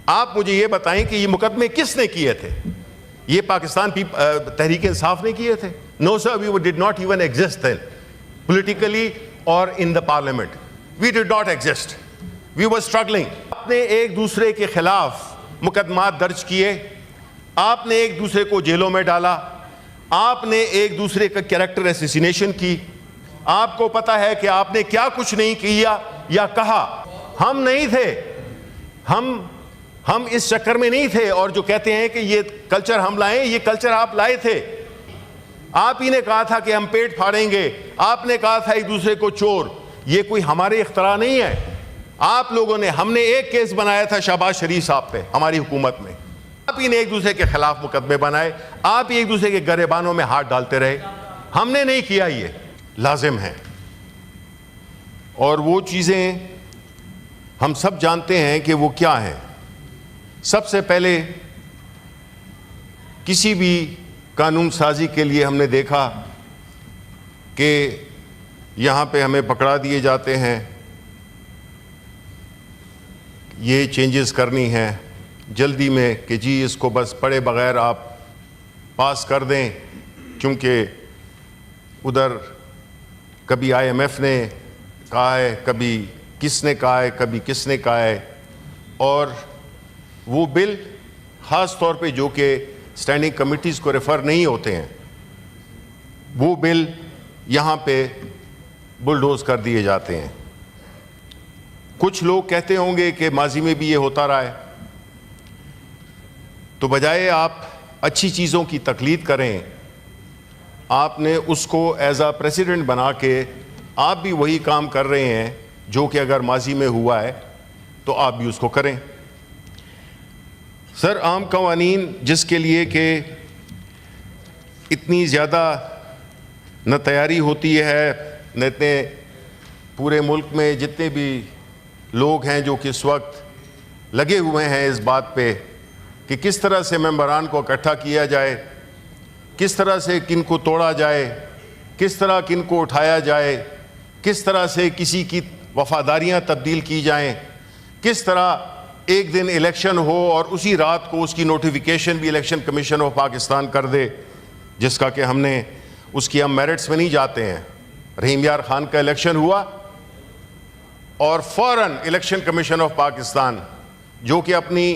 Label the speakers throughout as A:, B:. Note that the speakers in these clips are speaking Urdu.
A: آپ مجھے یہ بتائیں کہ یہ مقدمے کس نے کیے تھے؟ یہ پاکستان تحریک انصاف نے کیے تھے؟ No sir, we did not even exist then, politically or in the parliament. We did not exist. We were struggling. آپ نے ایک دوسرے کے خلاف مقدمات درج کیے، آپ نے ایک دوسرے کو جیلوں میں ڈالا، آپ نے ایک دوسرے کا کیریکٹر اسیسینیشن کی. آپ کو پتا ہے کہ آپ نے کیا کچھ نہیں کیا یا کہا. ہم نہیں تھے، ہم اس چکر میں نہیں تھے. اور جو کہتے ہیں کہ یہ کلچر ہم لائیں، یہ کلچر آپ لائے تھے. آپ ہی نے کہا تھا کہ ہم پیٹ پھاڑیں گے، آپ نے کہا تھا ایک دوسرے کو چور. یہ کوئی ہمارے اختراع نہیں ہے. آپ لوگوں نے، ہم نے ایک کیس بنایا تھا شہباز شریف صاحب پہ ہماری حکومت میں. آپ ہی نے ایک دوسرے کے خلاف مقدمے بنائے، آپ ہی ایک دوسرے کے گریبانوں میں ہاتھ ڈالتے رہے. ہم نے نہیں کیا. یہ لازم ہے. اور وہ چیزیں ہم سب جانتے ہیں کہ وہ کیا ہیں. سب سے پہلے کسی بھی قانون سازی کے لیے ہم نے دیکھا کہ یہاں پہ ہمیں پکڑا دیے جاتے ہیں، یہ چینجز کرنی ہیں جلدی میں کہ جی اس کو بس پڑھے بغیر آپ پاس کر دیں، کیونکہ ادھر کبھی IMF نے کہا ہے، کبھی کس نے کہا ہے، کبھی کس نے کہا ہے. اور وہ بل خاص طور پہ جو کہ اسٹینڈنگ کمیٹیز کو ریفر نہیں ہوتے ہیں، وہ بل یہاں پہ بلڈوز کر دیے جاتے ہیں. کچھ لوگ کہتے ہوں گے کہ ماضی میں بھی یہ ہوتا رہا ہے. تو بجائے آپ اچھی چیزوں کی تقلید کریں، آپ نے اس کو ایز اے پریسیڈنٹ بنا کے آپ بھی وہی کام کر رہے ہیں جو کہ اگر ماضی میں ہوا ہے تو آپ بھی اس کو کریں. سر، عام قوانین جس کے لیے کہ اتنی زیادہ نہ تیاری ہوتی ہے، نہ اتنے پورے ملک میں جتنے بھی لوگ ہیں جو کہ اس وقت لگے ہوئے ہیں اس بات پہ کہ کس طرح سے ممبران کو اکٹھا کیا جائے، کس طرح سے کن کو توڑا جائے، کس طرح کن کو اٹھایا جائے، کس طرح سے کسی کی وفاداریاں تبدیل کی جائیں، کس طرح ایک دن الیکشن ہو اور اسی رات کو اس کی نوٹیفیکیشن بھی الیکشن کمیشن آف پاکستان کر دے، جس کا کہ ہم نے اس کی ہم میرٹس میں نہیں جاتے ہیں. رحیم یار خان کا الیکشن ہوا اور فوراً الیکشن کمیشن آف پاکستان جو کہ اپنی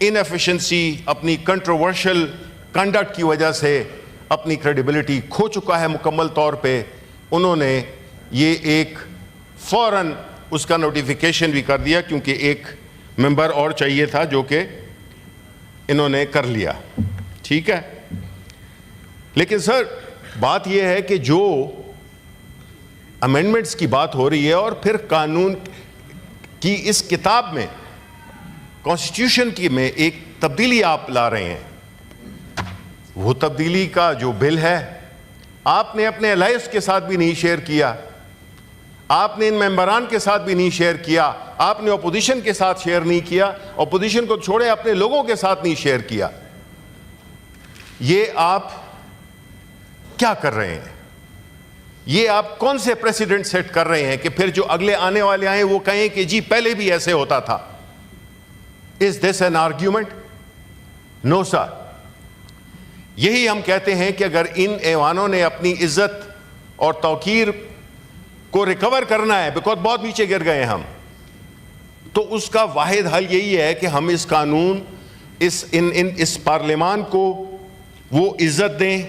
A: انیفیشنسی، اپنی کنٹروورشل کنڈکٹ کی وجہ سے اپنی کریڈیبلٹی کھو چکا ہے مکمل طور پہ، انہوں نے یہ ایک فوراً اس کا نوٹیفیکیشن بھی کر دیا، کیونکہ ایک ممبر اور چاہیے تھا جو کہ انہوں نے کر لیا. ٹھیک ہے. لیکن سر بات یہ ہے کہ جو امینڈمنٹس کی بات ہو رہی ہے اور پھر قانون کی اس کتاب میں، کانسٹیٹیوشن کی میں ایک تبدیلی آپ لا رہے ہیں، وہ تبدیلی کا جو بل ہے آپ نے اپنے الائز کے ساتھ بھی نہیں شیئر کیا، آپ نے ان ممبران کے ساتھ بھی نہیں شیئر کیا، آپ نے اپوزیشن کے ساتھ شیئر نہیں کیا، اپوزیشن کو چھوڑے اپنے لوگوں کے ساتھ نہیں شیئر کیا. یہ آپ کیا کر رہے ہیں؟ یہ آپ کون سے پریسیڈنٹ سیٹ کر رہے ہیں کہ پھر جو اگلے آنے والے آئیں وہ کہیں کہ جی پہلے بھی ایسے ہوتا تھا؟ Is this an argument? No sir. یہی ہم کہتے ہیں کہ اگر ان ایوانوں نے اپنی عزت اور توقیر کو ریکور کرنا ہے، بیکاز بہت نیچے گر گئے ہم، تو اس کا واحد حل یہی ہے کہ ہم اس قانون، اس پارلیمان کو وہ عزت دیں،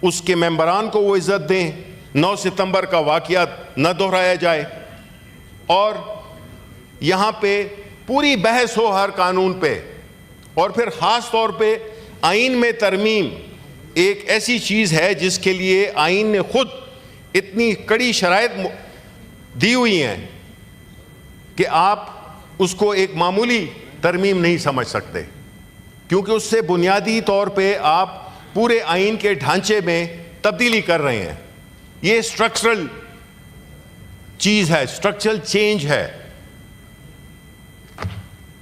A: اس کے ممبران کو وہ عزت دیں، 9 ستمبر کا واقعہ نہ دہرایا جائے، اور یہاں پہ پوری بحث ہو ہر قانون پہ. اور پھر خاص طور پہ آئین میں ترمیم ایک ایسی چیز ہے جس کے لیے آئین نے خود اتنی کڑی شرائط دی ہوئی ہیں کہ آپ اس کو ایک معمولی ترمیم نہیں سمجھ سکتے، کیونکہ اس سے بنیادی طور پہ آپ پورے آئین کے ڈھانچے میں تبدیلی کر رہے ہیں. یہ اسٹرکچرل چیز ہے، اسٹرکچرل چینج ہے.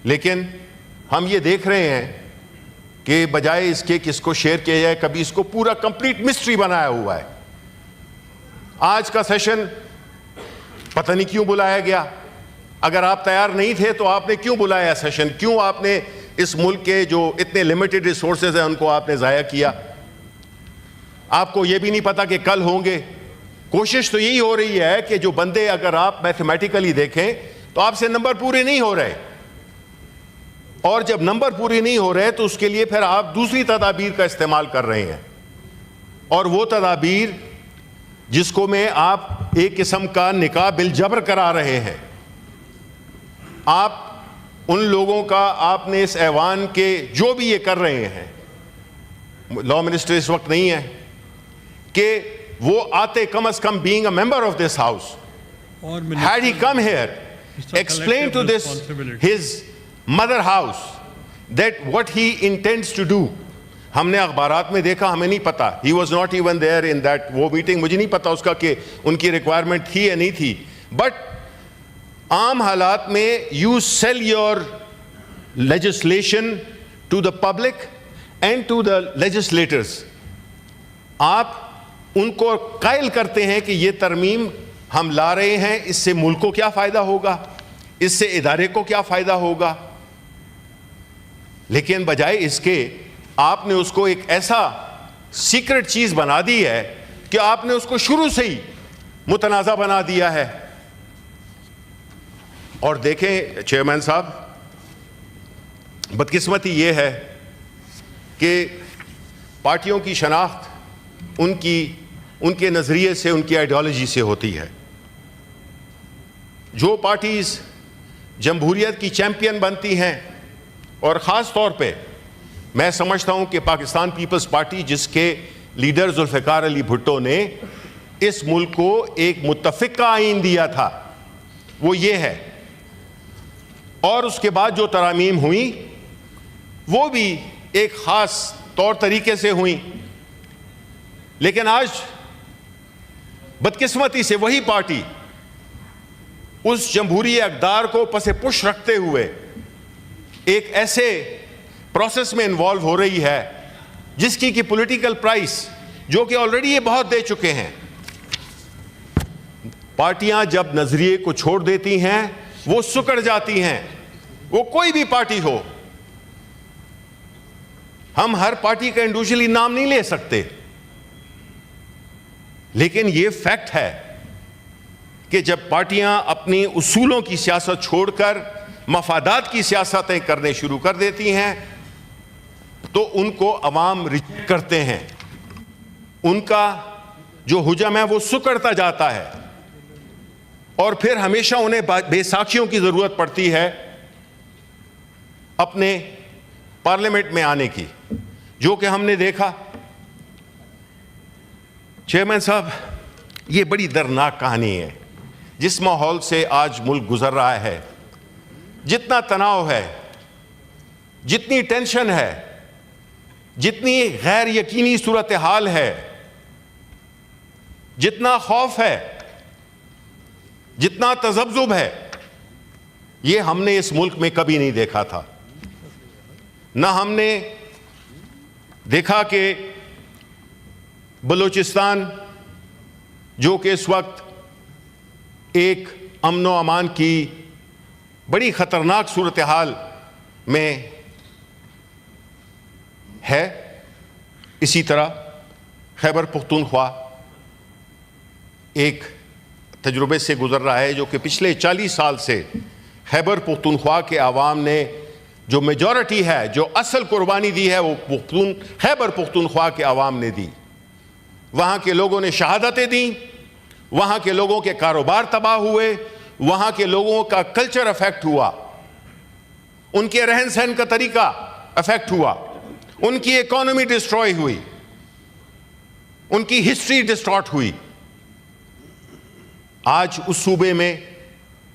A: لیکن ہم یہ دیکھ رہے ہیں کہ بجائے اس کے کس کو شیئر کیا جائے، کبھی اس کو پورا کمپلیٹ مسٹری بنایا ہوا ہے. آج کا سیشن پتہ نہیں کیوں بلایا گیا. اگر آپ تیار نہیں تھے تو آپ نے کیوں بلایا سیشن؟ کیوں آپ نے اس ملک کے جو اتنے لمیٹڈ ریسورسز ہیں ان کو آپ نے ضائع کیا. آپ کو یہ بھی نہیں پتا کہ کل ہوں گے. کوشش تو یہی ہو رہی ہے کہ جو بندے اگر آپ میتھمیٹیکلی دیکھیں تو آپ سے نمبر پورے نہیں ہو رہے, اور جب نمبر پورے نہیں ہو رہے تو اس کے لیے پھر آپ دوسری تدابیر کا استعمال کر رہے ہیں, اور وہ تدابیر جس کو میں آپ ایک قسم کا نکاح بالجبر کرا رہے ہیں. آپ ان لوگوں کا, آپ نے اس ایوان کے جو بھی یہ کر رہے ہیں, لا منسٹر اس وقت نہیں ہے, کہ وہ آتے کم از کم being a member of this house, had he come here, explain to this his mother house that what he intends to do. ہم نے اخبارات میں دیکھا, ہمیں نہیں پتا, he was not even there in that وہ میٹنگ, مجھے نہیں پتا اس کا کہ ان کی ریکوائرمنٹ تھی یا نہیں تھی. بٹ عام حالات میں you sell your legislation to the public and to the legislators. آپ ان کو قائل کرتے ہیں کہ یہ ترمیم ہم لا رہے ہیں, اس سے ملک کو کیا فائدہ ہوگا, اس سے ادارے کو کیا فائدہ ہوگا, لیکن بجائے اس کے آپ نے اس کو ایک ایسا سیکرٹ چیز بنا دی ہے کہ آپ نے اس کو شروع سے ہی متنازع بنا دیا ہے. اور دیکھیں چیئرمین صاحب, بدقسمتی یہ ہے کہ پارٹیوں کی شناخت ان کے نظریے سے, ان کی آئیڈیالوجی سے ہوتی ہے. جو پارٹیز جمہوریت کی چیمپئن بنتی ہیں, اور خاص طور پہ میں سمجھتا ہوں کہ پاکستان پیپلز پارٹی, جس کے لیڈر ذوالفقار علی بھٹو نے اس ملک کو ایک متفقہ آئین دیا تھا, وہ یہ ہے. اور اس کے بعد جو ترامیم ہوئیں وہ بھی ایک خاص طور طریقے سے ہوئیں, لیکن آج بدقسمتی سے وہی پارٹی اس جمہوری اقدار کو پس پش رکھتے ہوئے ایک ایسے پروسیس میں انوالو ہو رہی ہے جس کی پولیٹیکل پرائس, جو کہ آلریڈی یہ بہت دے چکے ہیں. پارٹیاں جب نظریے کو چھوڑ دیتی ہیں وہ سکڑ جاتی ہیں, وہ کوئی بھی پارٹی ہو. ہم ہر پارٹی کا انڈیویجولی نام نہیں لے سکتے, لیکن یہ فیکٹ ہے کہ جب پارٹیاں اپنی اصولوں کی سیاست چھوڑ کر مفادات کی سیاستیں کرنے شروع کر دیتی ہیں تو ان کو عوام ریجیکٹ کرتے ہیں, ان کا جو حجم ہے وہ سکڑتا جاتا ہے, اور پھر ہمیشہ انہیں بے ساکھیوں کی ضرورت پڑتی ہے اپنے پارلیمنٹ میں آنے کی, جو کہ ہم نے دیکھا. چیئرمین صاحب, یہ بڑی دردناک کہانی ہے جس ماحول سے آج ملک گزر رہا ہے. جتنا تناؤ ہے, جتنی ٹینشن ہے, جتنی غیر یقینی صورتحال ہے, جتنا خوف ہے, جتنا تذبذب ہے, یہ ہم نے اس ملک میں کبھی نہیں دیکھا تھا. نہ ہم نے دیکھا کہ بلوچستان, جو کہ اس وقت ایک امن و امان کی بڑی خطرناک صورتحال میں ہے, اسی طرح خیبر پختونخوا ایک تجربے سے گزر رہا ہے, جو کہ پچھلے 40 سال سے خیبر پختونخوا کے عوام نے جو میجورٹی ہے, جو اصل قربانی دی ہے, وہ خیبر پختونخوا کے عوام نے دی. وہاں کے لوگوں نے شہادتیں دیں, وہاں کے لوگوں کے کاروبار تباہ ہوئے, وہاں کے لوگوں کا کلچر افیکٹ ہوا, ان کے رہن سہن کا طریقہ افیکٹ ہوا, ان کی اکانومی ڈسٹروائے ہوئی, ان کی ہسٹری ڈسٹارٹ ہوئی. آج اس صوبے میں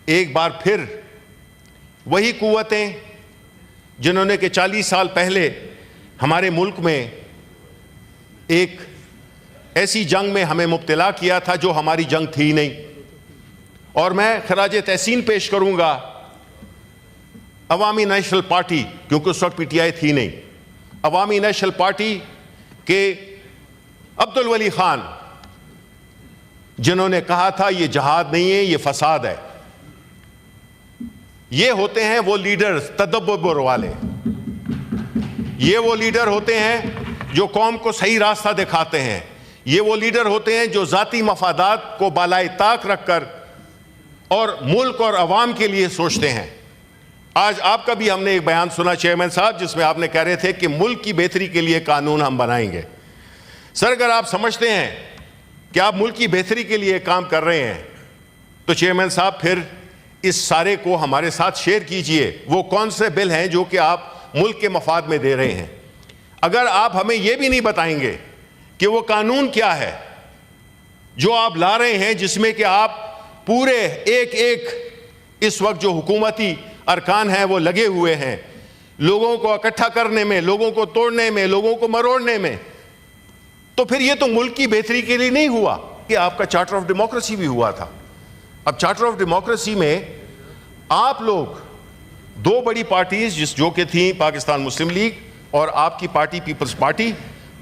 A: ایک بار پھر وہی قوتیں جنہوں نے کہ 40 سال پہلے ہمارے ملک میں ایک ایسی جنگ میں ہمیں مبتلا کیا تھا جو ہماری جنگ تھی نہیں. اور میں خراج تحسین پیش کروں گا عوامی نیشنل پارٹی, کیونکہ اس وقت پی ٹی آئی تھی نہیں, عوامی نیشنل پارٹی کے عبدالولی خان, جنہوں نے کہا تھا یہ جہاد نہیں ہے, یہ فساد ہے. یہ ہوتے ہیں وہ لیڈرز تدبر والے یہ وہ لیڈر ہوتے ہیں جو قوم کو صحیح راستہ دکھاتے ہیں. یہ وہ لیڈر ہوتے ہیں جو ذاتی مفادات کو بالائے طاق رکھ کر اور ملک اور عوام کے لیے سوچتے ہیں. آج آپ کا بھی ہم نے ایک بیان سنا چیئرمین صاحب، جس میں آپ نے کہہ رہے تھے کہ ملک کی بہتری کے لیے قانون ہم بنائیں گے. سر، اگر آپ سمجھتے ہیں کہ آپ ملک کی بہتری کے لیے کام کر رہے ہیں تو چیئرمین صاحب پھر اس سارے کو ہمارے ساتھ شیئر کیجئے. وہ کون سے بل ہیں جو کہ آپ ملک کے مفاد میں دے رہے ہیں؟ اگر آپ ہمیں یہ بھی نہیں بتائیں گے کہ وہ قانون کیا ہے جو آپ لا رہے ہیں، جس میں کہ آپ پورے ایک اس وقت جو حکومتی ارکان ہیں وہ لگے ہوئے ہیں لوگوں کو اکٹھا کرنے میں، لوگوں کو توڑنے میں، لوگوں کو مروڑنے میں، تو پھر یہ تو ملک کی بہتری کے لیے نہیں ہوا. کہ آپ کا چارٹر آف ڈیموکریسی بھی ہوا تھا. اب چارٹر آف ڈیموکریسی میں آپ لوگ دو بڑی پارٹیز جو کہ تھیں پاکستان مسلم لیگ اور آپ کی پارٹی پیپلز پارٹی،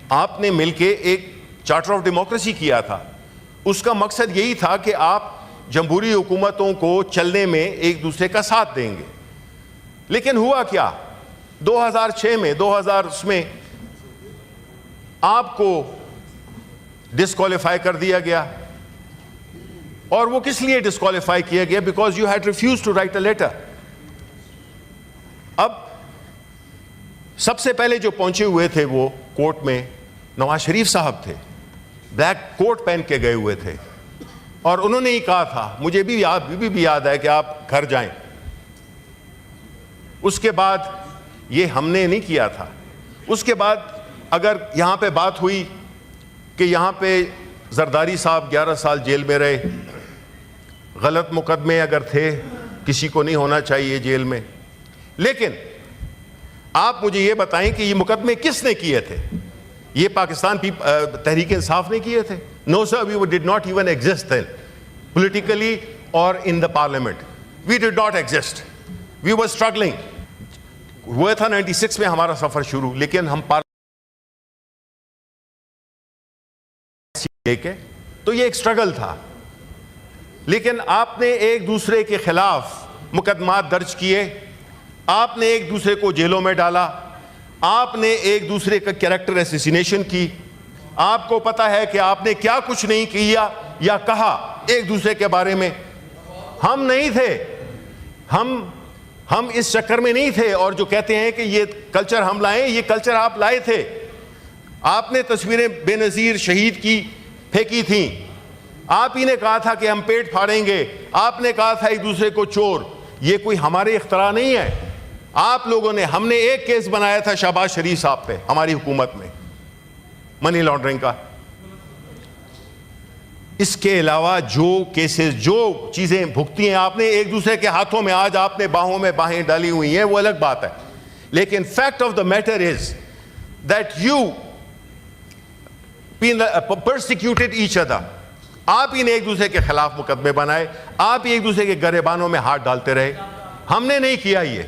A: آپ نے مل کے ایک چارٹر آف ڈیموکریسی کیا تھا. اس کا مقصد یہی تھا کہ آپ جمہوری حکومتوں کو چلنے میں ایک دوسرے کا ساتھ دیں گے. لیکن ہوا کیا؟ 2006 میں 2000 میں آپ کو ڈسکوالیفائی کر دیا گیا. اور وہ کس لیے ڈسکوالیفائی کیا گیا؟ Because you had refused to write a letter. اب سب سے پہلے جو پہنچے ہوئے تھے وہ کورٹ میں نواز شریف صاحب تھے. بلیک کوٹ پہن کے گئے ہوئے تھے اور انہوں نے ہی کہا تھا، مجھے بھی یاد ہے کہ آپ گھر جائیں. اس کے بعد یہ ہم نے نہیں کیا تھا. اس کے بعد اگر یہاں پہ بات ہوئی کہ یہاں پہ زرداری صاحب 11 سال جیل میں رہے، غلط مقدمے اگر تھے، کسی کو نہیں ہونا چاہیے جیل میں، لیکن آپ مجھے یہ بتائیں کہ یہ مقدمے کس نے کیے تھے؟ یہ پاکستان تحریک انصاف نے کیے تھے؟ No sir, we did not even exist then, politically or in the parliament. We did not exist. We were struggling. ہوا تھا 96 میں ہمارا سفر شروع، لیکن ہم تو یہ ایک سٹرگل تھا. لیکن آپ نے ایک دوسرے کے خلاف مقدمات درج کیے، آپ نے ایک دوسرے کو جیلوں میں ڈالا، آپ نے ایک دوسرے کا کیریکٹر اسیسینیشن کی. آپ کو پتا ہے کہ آپ نے کیا کچھ نہیں کیا یا کہا ایک دوسرے کے بارے میں. ہم نہیں تھے، ہم اس چکر میں نہیں تھے. اور جو کہتے ہیں کہ یہ کلچر ہم لائیں، یہ کلچر آپ لائے تھے. آپ نے تصویریں بے نظیر شہید کی پھینکی تھیں، آپ ہی نے کہا تھا کہ ہم پیٹ پھاڑیں گے، آپ نے کہا تھا ایک دوسرے کو چور. یہ کوئی ہمارے اختراع نہیں ہے. آپ لوگوں نے، ہم نے ایک کیس بنایا تھا شہباز شریف صاحب پہ ہماری حکومت میں، منی لانڈرنگ کا. اس کے علاوہ جو کیسز، جو چیزیں بھگتی ہیں آپ نے ایک دوسرے کے ہاتھوں میں، آج آپ نے باہوں میں باہیں ڈالی ہوئی ہیں، وہ الگ بات ہے. لیکن fact of the matter is that you persecuted each other. آپ ہی نے ایک دوسرے کے خلاف مقدمے بنائے، آپ ہی ایک دوسرے کے گریبانوں میں ہاتھ ڈالتے رہے. ہم نے نہیں کیا یہ.